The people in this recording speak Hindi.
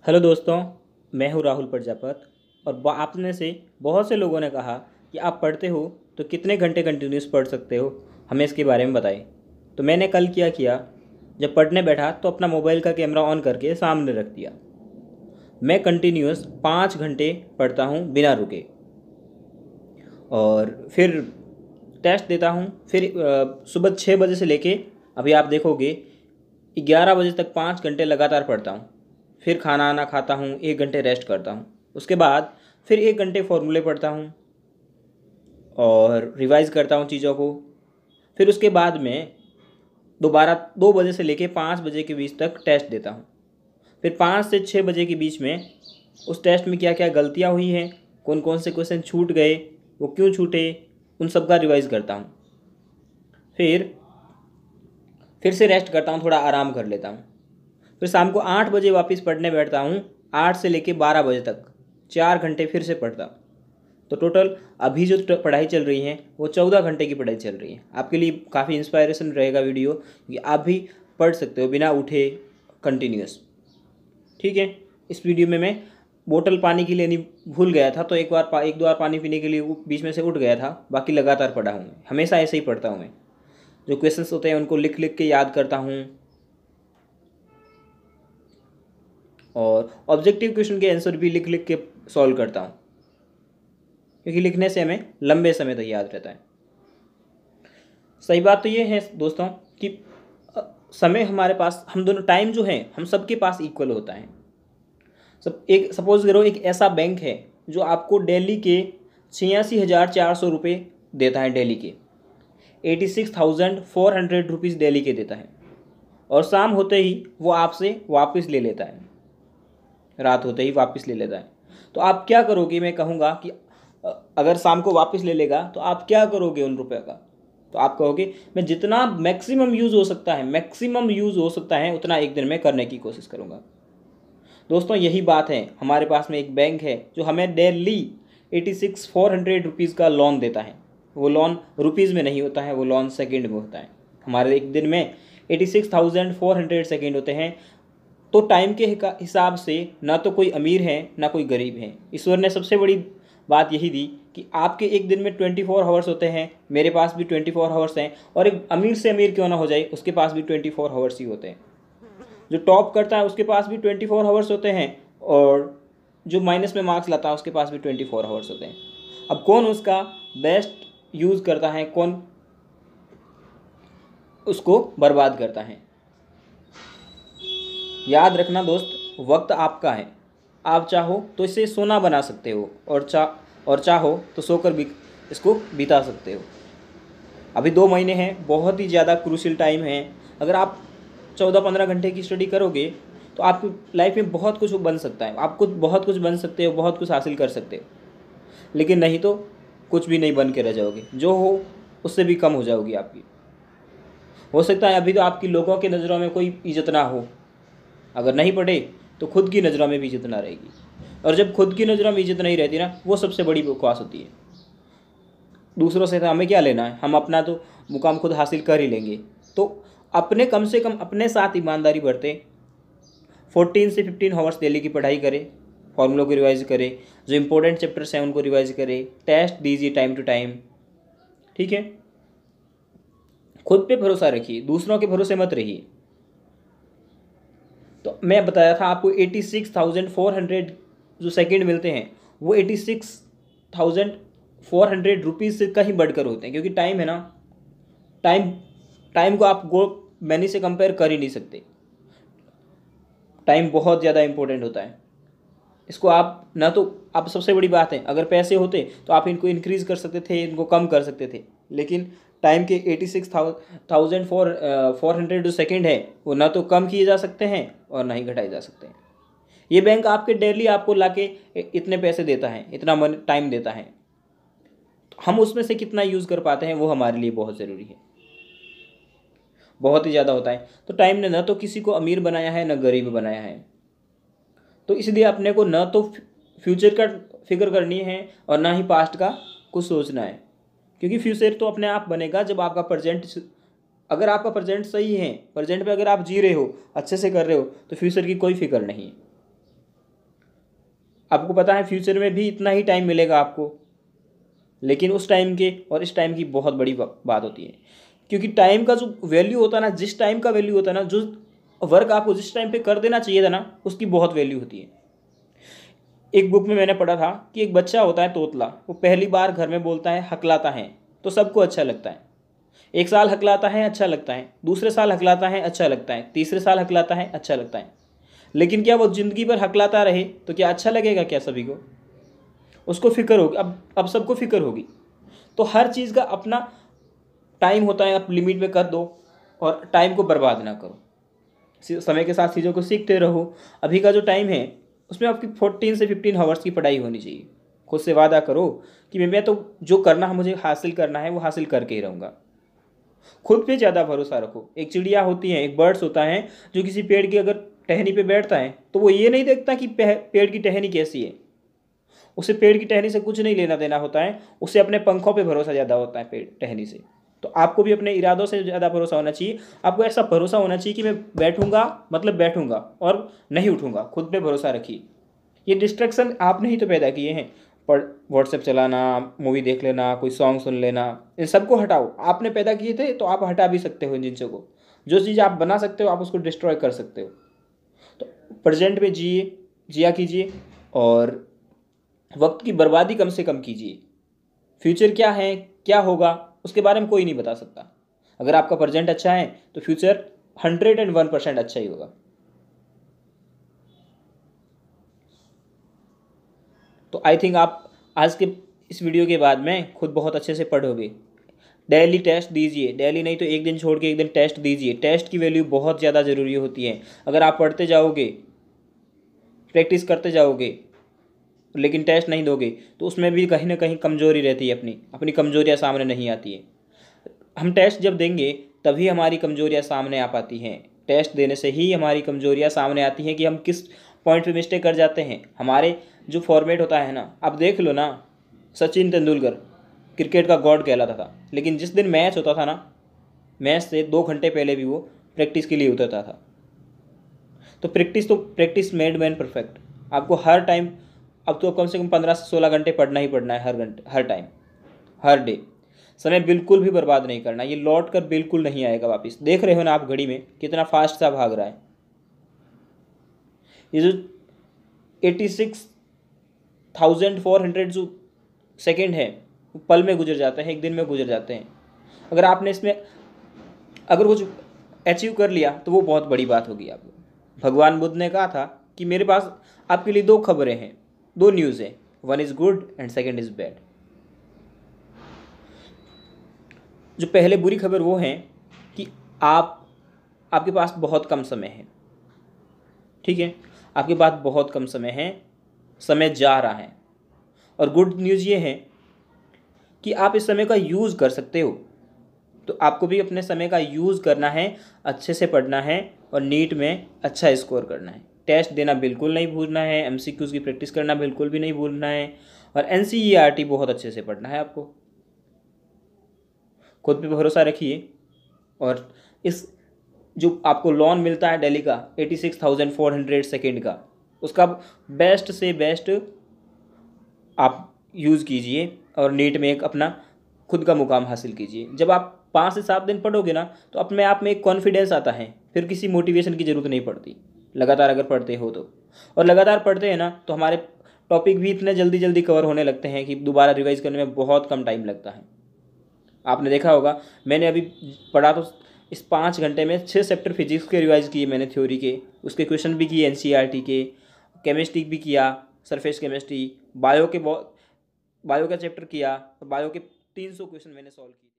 हेलो दोस्तों, मैं हूँ राहुल प्रजापत। और आपने से बहुत से लोगों ने कहा कि आप पढ़ते हो तो कितने घंटे कंटिन्यूस पढ़ सकते हो, हमें इसके बारे में बताएं। तो मैंने कल क्या किया, जब पढ़ने बैठा तो अपना मोबाइल का कैमरा ऑन करके सामने रख दिया। मैं कंटिन्यूस 5 घंटे पढ़ता हूँ बिना रुके। और फिर टेस्ट देता हूँ। फिर सुबह 6 बजे से लेके अभी आप देखोगे 11 बजे तक 5 घंटे लगातार पढ़ता हूँ। फिर खाना आना खाता हूँ, 1 घंटे रेस्ट करता हूँ। उसके बाद फिर 1 घंटे फॉर्मूले पढ़ता हूँ और रिवाइज करता हूँ चीज़ों को। फिर उसके बाद में दोबारा 2 बजे से लेके 5 बजे के बीच तक टेस्ट देता हूँ। फिर 5 से 6 बजे के बीच में उस टेस्ट में क्या क्या गलतियाँ हुई हैं, कौन कौन से क्वेश्चन छूट गए, वो क्यों छूटे, उन सब का रिवाइज करता हूँ। फिर से रेस्ट करता हूँ, थोड़ा आराम कर लेता हूँ। फिर शाम को 8 बजे वापस पढ़ने बैठता हूँ। 8 से लेके 12 बजे तक 4 घंटे फिर से पढ़ता हूँ। तो टोटल अभी जो पढ़ाई चल रही है वो 14 घंटे की पढ़ाई चल रही है। आपके लिए काफ़ी इंस्पायरेशन रहेगा वीडियो, कि आप भी पढ़ सकते हो बिना उठे कंटिन्यूस। ठीक है। इस वीडियो में मैं बोतल पानी की लेनी भूल गया था, तो एक दो बार पानी पीने के लिए बीच में से उठ गया था। बाकी लगातार पढ़ा हूँ, मैं हमेशा ऐसे ही पढ़ता हूँ। मैं जो क्वेश्चंस होते हैं उनको लिख लिख के याद करता हूँ, और ऑब्जेक्टिव क्वेश्चन के आंसर भी लिख लिख के सॉल्व करता हूँ, क्योंकि लिखने से हमें लंबे समय तक याद रहता है। सही बात तो ये है दोस्तों कि समय हमारे पास, हम दोनों टाइम जो है हम सबके पास इक्वल होता है। सब एक सपोज करो, एक ऐसा बैंक है जो आपको डेली के 86,400 रुपये देता है, डेली के 86,400 रुपीज़ डेली के देता है। और शाम होते ही वो आपसे वापस ले लेता है, रात होते ही वापस ले लेता है। तो आप क्या करोगे, मैं कहूँगा कि अगर शाम को वापस ले लेगा तो आप क्या करोगे उन रुपये का। तो आप कहोगे मैं जितना मैक्सिमम यूज़ हो सकता है, उतना एक दिन में करने की कोशिश करूँगा। दोस्तों यही बात है, हमारे पास में एक बैंक है जो हमें डेली 86,400 रुपीज़ का लोन देता है। वो लोन रुपीज़ में नहीं होता है, वो लोन सेकंड में होता है। हमारे एक दिन में 86,400 सेकंड होते हैं। तो टाइम के हिसाब से ना तो कोई अमीर है ना कोई गरीब है। ईश्वर ने सबसे बड़ी बात यही दी कि आपके एक दिन में 24 आवर्स होते हैं, मेरे पास भी 24 आवर्स हैं, और एक अमीर से अमीर क्यों ना हो जाए उसके पास भी 24 आवर्स ही होते हैं। जो टॉप करता है उसके पास भी 24 आवर्स होते हैं, और जो माइनस में मार्क्स लाता है उसके पास भी 24 आवर्स होते हैं। अब कौन उसका बेस्ट यूज़ करता है, कौन उसको बर्बाद करता है। याद रखना दोस्त, वक्त आपका है। आप चाहो तो इसे सोना बना सकते हो, और चाहो तो सोकर भी इसको बिता सकते हो। अभी 2 महीने हैं, बहुत ही ज़्यादा क्रूशियल टाइम है। अगर आप 14-15 घंटे की स्टडी करोगे तो आपकी लाइफ में बहुत कुछ बन सकता है। आप कुछ बहुत कुछ बन सकते हो, बहुत कुछ हासिल कर सकते हो। लेकिन नहीं तो कुछ भी नहीं बन के रह जाओगे, जो हो उससे भी कम हो जाओगी आपकी। हो सकता है अभी तो आपकी लोगों की नज़रों में कोई इज्जत ना हो, अगर नहीं पढ़े तो खुद की नज़रों में भी इज्जत ना रहेगी। और जब खुद की नज़रों में इज्जत नहीं रहती ना, वो सबसे बड़ी बकवास होती है। दूसरों से तो हमें क्या लेना है, हम अपना तो मुकाम खुद हासिल कर ही लेंगे। तो अपने कम से कम अपने साथ ईमानदारी बरते। 14 से 15 आवर्स डेली की पढ़ाई करें, फॉर्मूलों को रिवाइज करें, जो इंपॉर्टेंट चैप्टर्स हैं उनको रिवाइज करें, टेस्ट दीजिए टाइम टू टाइम। ठीक है। खुद पे भरोसा रखिए, दूसरों के भरोसे मत रहिए। तो मैं बताया था आपको 86,400 जो सेकंड मिलते हैं वो 86,400 रुपीज़ से कहीं बढ़कर होते हैं, क्योंकि टाइम है ना। टाइम टाइम को आप गो मनी से कंपेयर कर ही नहीं सकते। टाइम बहुत ज़्यादा इंपॉर्टेंट होता है। इसको आप ना तो, आप सबसे बड़ी बात है, अगर पैसे होते तो आप इनको इंक्रीज कर सकते थे, इनको कम कर सकते थे। लेकिन टाइम के 86,400 जो सेकेंड है वो ना तो कम किए जा सकते हैं और ना ही घटाए जा सकते हैं। ये बैंक आपके डेली आपको लाके इतने पैसे देता है, इतना मनी टाइम देता है। हम उसमें से कितना यूज़ कर पाते हैं वो हमारे लिए बहुत ज़रूरी है। बहुत ही ज़्यादा होता है। तो टाइम ने न तो किसी को अमीर बनाया है न गरीब बनाया है। तो इसलिए अपने को न तो फ्यूचर का फिक्र करनी है और ना ही पास्ट का कुछ सोचना है, क्योंकि फ्यूचर तो अपने आप बनेगा जब आपका प्रेजेंट, अगर आपका प्रेजेंट सही है, प्रेजेंट पे अगर आप जी रहे हो, अच्छे से कर रहे हो, तो फ्यूचर की कोई फिक्र नहीं है। आपको पता है फ्यूचर में भी इतना ही टाइम मिलेगा आपको, लेकिन उस टाइम के और इस टाइम की बहुत बड़ी बात होती है, क्योंकि टाइम का जो वैल्यू होता है ना, जिस टाइम का वैल्यू होता है ना, जो वर्क आपको जिस टाइम पे कर देना चाहिए था ना, उसकी बहुत वैल्यू होती है। एक बुक में मैंने पढ़ा था कि एक बच्चा होता है तोतला, वो पहली बार घर में बोलता है, हकलाता है, तो सबको अच्छा लगता है। एक साल हकलाता है, अच्छा लगता है, दूसरे साल हकलाता है, अच्छा लगता है, तीसरे साल हकलाता है, अच्छा लगता है। लेकिन क्या वो ज़िंदगी भर हकलाता रहे तो क्या अच्छा लगेगा क्या सभी को? उसको फिक्र होगी, अब सबको फिक्र होगी। तो हर चीज़ का अपना टाइम होता है, आप लिमिट में कर दो और टाइम को बर्बाद ना करो। समय के साथ चीज़ों को सीखते रहो। अभी का जो टाइम है उसमें आपकी 14 से 15 आवर्स की पढ़ाई होनी चाहिए। खुद से वादा करो कि मैं तो जो करना है, मुझे हासिल करना है, वो हासिल करके ही रहूँगा। खुद पे ज़्यादा भरोसा रखो। एक चिड़िया होती है, एक बर्ड्स होता है, जो किसी पेड़ की अगर टहनी पे बैठता है तो वो ये नहीं देखता कि पेड़ की टहनी कैसी है, उसे पेड़ की टहनी से कुछ नहीं लेना देना होता है, उसे अपने पंखों पे भरोसा ज़्यादा होता है पेड़ टहनी से। तो आपको भी अपने इरादों से ज़्यादा भरोसा होना चाहिए। आपको ऐसा भरोसा होना चाहिए कि मैं बैठूंगा मतलब बैठूंगा और नहीं उठूंगा। खुद पे भरोसा रखिए। ये डिस्ट्रैक्शन आपने ही तो पैदा किए हैं, पर व्हाट्सएप चलाना, मूवी देख लेना, कोई सॉन्ग सुन लेना, इन सबको हटाओ। आपने पैदा किए थे तो आप हटा भी सकते हो इन चीज़ों को। जो चीज़ आप बना सकते हो आप उसको डिस्ट्रॉय कर सकते हो। तो प्रेजेंट में जिया कीजिए और वक्त की बर्बादी कम से कम कीजिए। फ्यूचर क्या है, क्या होगा, उसके बारे में कोई नहीं बता सकता। अगर आपका प्रेजेंट अच्छा है तो फ्यूचर 101% अच्छा ही होगा। तो आई थिंक आप आज के इस वीडियो के बाद में खुद बहुत अच्छे से पढ़ोगे। डेली टेस्ट दीजिए, डेली नहीं तो एक दिन छोड़ के एक दिन टेस्ट दीजिए। टेस्ट की वैल्यू बहुत ज़्यादा ज़रूरी होती है। अगर आप पढ़ते जाओगे, प्रैक्टिस करते जाओगे, लेकिन टेस्ट नहीं दोगे तो उसमें भी कहीं ना कहीं कमजोरी रहती है, अपनी अपनी कमजोरियाँ सामने नहीं आती है। हम टेस्ट जब देंगे तभी हमारी कमजोरियाँ सामने आ पाती हैं। टेस्ट देने से ही हमारी कमजोरियाँ सामने आती हैं कि हम किस पॉइंट पे मिस्टेक कर जाते हैं। हमारे जो फॉर्मेट होता है ना, आप देख लो ना, सचिन तेंदुलकर क्रिकेट का गॉड कहलाता था, लेकिन जिस दिन मैच होता था ना, मैच से 2 घंटे पहले भी वो प्रैक्टिस के लिए उतरता था। तो प्रैक्टिस मेड मैन परफेक्ट। आपको हर टाइम, अब तो कम से कम 15 से 16 घंटे पढ़ना ही पढ़ना है, हर घंटे, हर टाइम, हर डे। समय बिल्कुल भी बर्बाद नहीं करना, ये लौट कर बिल्कुल नहीं आएगा वापस। देख रहे हो ना आप घड़ी में कितना फास्ट सा भाग रहा है। ये जो 86,400 जो सेकेंड है वो पल में गुजर जाते हैं, एक दिन में गुजर जाते हैं। अगर आपने इसमें अगर कुछ अचीव कर लिया तो वो बहुत बड़ी बात होगी आपको। भगवान बुद्ध ने कहा था कि मेरे पास आपके लिए 2 खबरें हैं, 2 न्यूज़ हैं, 1 is good and second is bad. जो पहले बुरी खबर वो है कि आपके पास बहुत कम समय है। ठीक है, आपके पास बहुत कम समय है, समय जा रहा है। और गुड न्यूज़ ये है कि आप इस समय का यूज़ कर सकते हो। तो आपको भी अपने समय का यूज़ करना है, अच्छे से पढ़ना है और नीट में अच्छा स्कोर करना है। टेस्ट देना बिल्कुल नहीं भूलना है, एमसीक्यूज़ की प्रैक्टिस करना बिल्कुल भी नहीं भूलना है, और एनसीईआरटी बहुत अच्छे से पढ़ना है आपको। खुद पे भरोसा रखिए। और इस जो आपको लोन मिलता है डेली का 86,400 सेकेंड का, उसका बेस्ट से बेस्ट आप यूज़ कीजिए और नीट में एक अपना खुद का मुकाम हासिल कीजिए। जब आप 5 से 7 दिन पढ़ोगे ना तो अपने आप में एक कॉन्फिडेंस आता है, फिर किसी मोटिवेशन की ज़रूरत नहीं पड़ती, लगातार अगर पढ़ते हो तो। और लगातार पढ़ते हैं ना तो हमारे टॉपिक भी इतने जल्दी जल्दी कवर होने लगते हैं कि दोबारा रिवाइज़ करने में बहुत कम टाइम लगता है। आपने देखा होगा, मैंने अभी पढ़ा तो इस 5 घंटे में 6 चैप्टर फिजिक्स के रिवाइज़ किए मैंने, थ्योरी के, उसके क्वेश्चन भी किए एनसीईआरटी के, केमिस्ट्री भी किया, सरफेस केमिस्ट्री, बायो का चैप्टर किया, तो बायो के 300 क्वेश्चन मैंने सॉल्व किए।